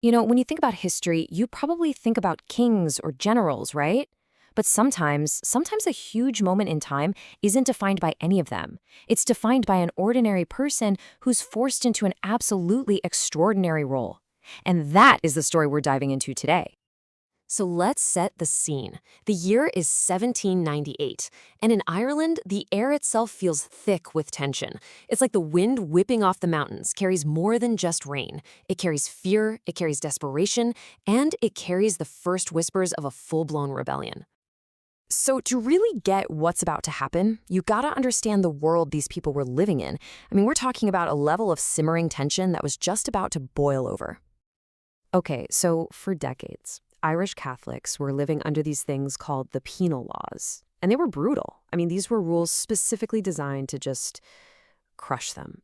When you think about history, you probably think about kings or generals, right? But sometimes a huge moment in time isn't defined by any of them. It's defined by an ordinary person who's forced into an absolutely extraordinary role. And that is the story we're diving into today. So let's set the scene. The year is 1798, and in Ireland, the air itself feels thick with tension. It's like the wind whipping off the mountains carries more than just rain. It carries fear, it carries desperation, and it carries the first whispers of a full-blown rebellion. So to really get what's about to happen, you gotta understand the world these people were living in. We're talking about a level of simmering tension that was just about to boil over. Okay, so for decades, Irish Catholics were living under these things called the penal laws. And they were brutal. These were rules specifically designed to just crush them,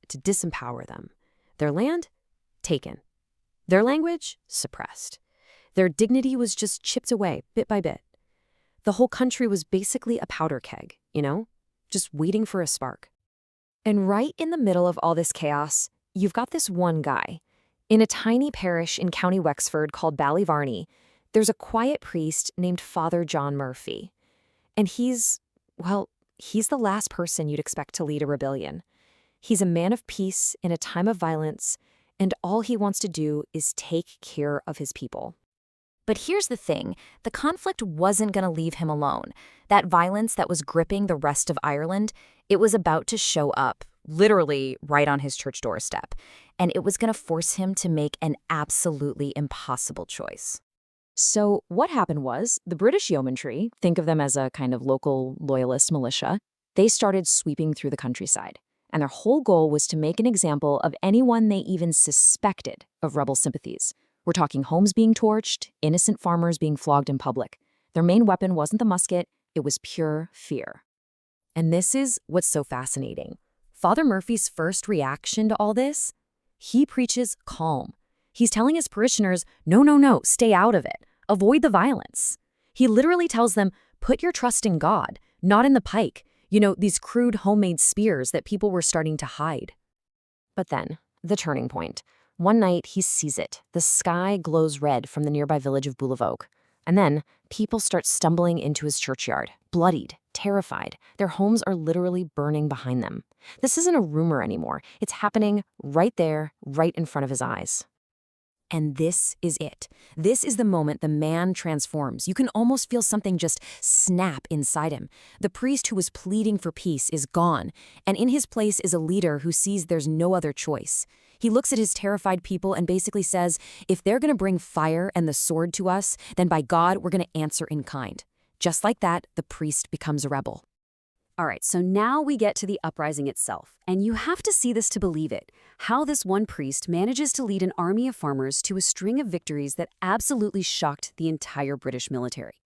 to disempower them. Their land? Taken. Their language? Suppressed. Their dignity was just chipped away, bit by bit. The whole country was basically a powder keg, just waiting for a spark. And right in the middle of all this chaos, you've got this one guy. In a tiny parish in County Wexford called Ballyvarney, there's a quiet priest named Father John Murphy. And he's the last person you'd expect to lead a rebellion. He's a man of peace in a time of violence, and all he wants to do is take care of his people. But here's the thing, the conflict wasn't going to leave him alone. That violence that was gripping the rest of Ireland, it was about to show up, literally right on his church doorstep. And it was going to force him to make an absolutely impossible choice. So what happened was, the British yeomanry, think of them as a kind of local loyalist militia, they started sweeping through the countryside. And their whole goal was to make an example of anyone they even suspected of rebel sympathies. We're talking homes being torched, innocent farmers being flogged in public. Their main weapon wasn't the musket, it was pure fear. And this is what's so fascinating. Father Murphy's first reaction to all this? He preaches calm. He's telling his parishioners, no, stay out of it. Avoid the violence. He literally tells them, put your trust in God, not in the pike. These crude homemade spears that people were starting to hide. But then, the turning point. One night, he sees it. The sky glows red from the nearby village of Boulavogue. And then, people start stumbling into his churchyard, bloodied, terrified. Their homes are literally burning behind them. This isn't a rumor anymore. It's happening right there, right in front of his eyes. And this is it. This is the moment the man transforms. You can almost feel something just snap inside him. The priest who was pleading for peace is gone, and in his place is a leader who sees there's no other choice. He looks at his terrified people and basically says, if they're going to bring fire and the sword to us, then by God, we're going to answer in kind. Just like that, the priest becomes a rebel. All right, so now we get to the uprising itself, and you have to see this to believe it. How this one priest manages to lead an army of farmers to a string of victories that absolutely shocked the entire British military.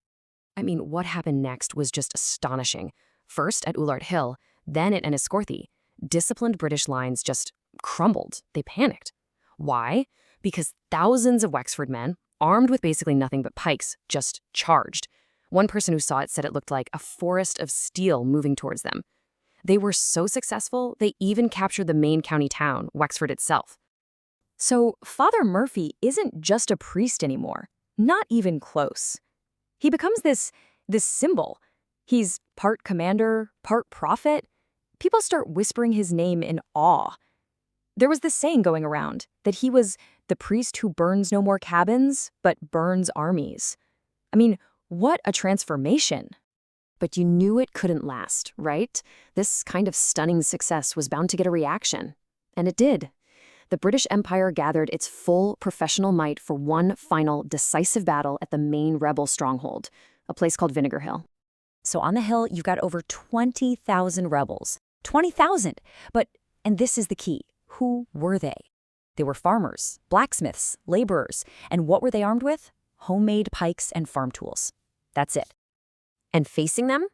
What happened next was just astonishing. First at Ullart Hill, then at Enniscorthy. Disciplined British lines just crumbled. They panicked. Why? Because thousands of Wexford men, armed with basically nothing but pikes, just charged. One person who saw it said it looked like a forest of steel moving towards them. They were so successful, they even captured the main county town, Wexford itself. So Father Murphy isn't just a priest anymore, not even close. He becomes this symbol. He's part commander, part prophet. People start whispering his name in awe. There was this saying going around that he was the priest who burns no more cabins, but burns armies. What a transformation. But you knew it couldn't last, right? This kind of stunning success was bound to get a reaction. And it did. The British Empire gathered its full professional might for one final decisive battle at the main rebel stronghold, a place called Vinegar Hill. So on the hill, you've got over 20,000 rebels. 20,000! And this is the key, who were they? They were farmers, blacksmiths, laborers, and what were they armed with? Homemade pikes and farm tools. That's it. And facing them,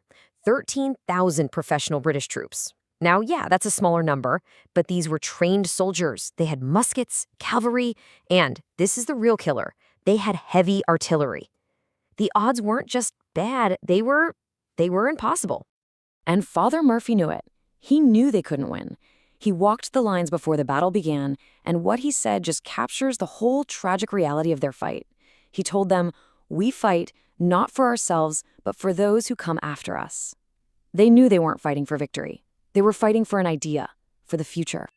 13,000 professional British troops. Now, yeah, that's a smaller number, but these were trained soldiers. They had muskets, cavalry, and, this is the real killer, they had heavy artillery. The odds weren't just bad, they were impossible. And Father Murphy knew it. He knew they couldn't win. He walked the lines before the battle began, and what he said just captures the whole tragic reality of their fight. He told them, "We fight not for ourselves, but for those who come after us." They knew they weren't fighting for victory. They were fighting for an idea, for the future.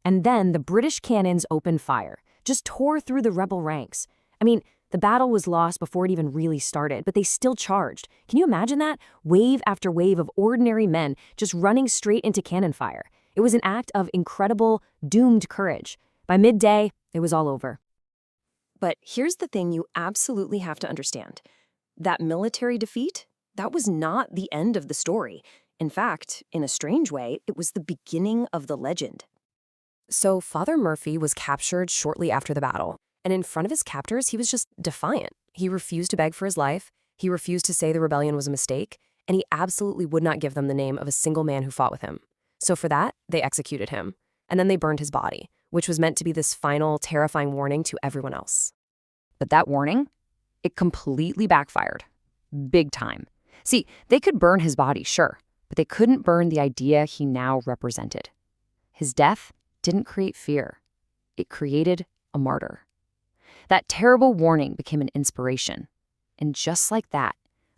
And then the British cannons opened fire, just tore through the rebel ranks. I mean, the battle was lost before it even really started, but they still charged. Can you imagine that? Wave after wave of ordinary men just running straight into cannon fire. It was an act of incredible, doomed courage. By midday, it was all over. But here's the thing you absolutely have to understand. That military defeat, that was not the end of the story. In fact, in a strange way, it was the beginning of the legend. So Father Murphy was captured shortly after the battle, and in front of his captors, he was just defiant. He refused to beg for his life, he refused to say the rebellion was a mistake, and he absolutely would not give them the name of a single man who fought with him. So for that, they executed him, and then they burned his body, which was meant to be this final, terrifying warning to everyone else. But that warning, it completely backfired. Big time. See, they could burn his body, sure, but they couldn't burn the idea he now represented. His death didn't create fear. It created a martyr. That terrible warning became an inspiration. And just like that,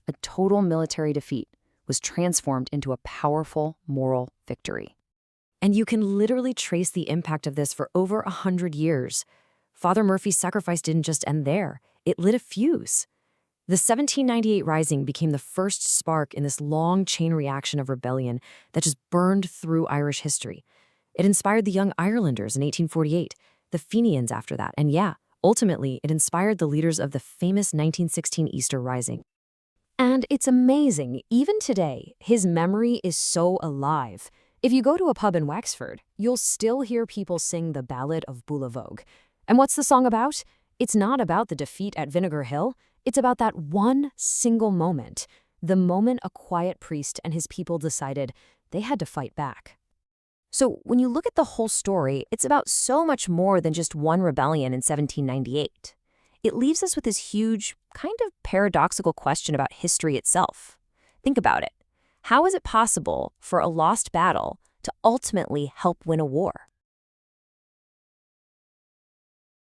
a total military defeat was transformed into a powerful moral victory. And you can literally trace the impact of this for over 100 years. Father Murphy's sacrifice didn't just end there. It lit a fuse. The 1798 Rising became the first spark in this long chain reaction of rebellion that just burned through Irish history. It inspired the Young Irelanders in 1848, the Fenians after that, and yeah, ultimately, it inspired the leaders of the famous 1916 Easter Rising. And it's amazing, even today, his memory is so alive. If you go to a pub in Wexford, you'll still hear people sing the Ballad of Bula Vogue. And what's the song about? It's not about the defeat at Vinegar Hill. It's about that one single moment, the moment a quiet priest and his people decided they had to fight back. So when you look at the whole story, it's about so much more than just one rebellion in 1798. It leaves us with this huge, kind of paradoxical question about history itself. Think about it. How is it possible for a lost battle to ultimately help win a war?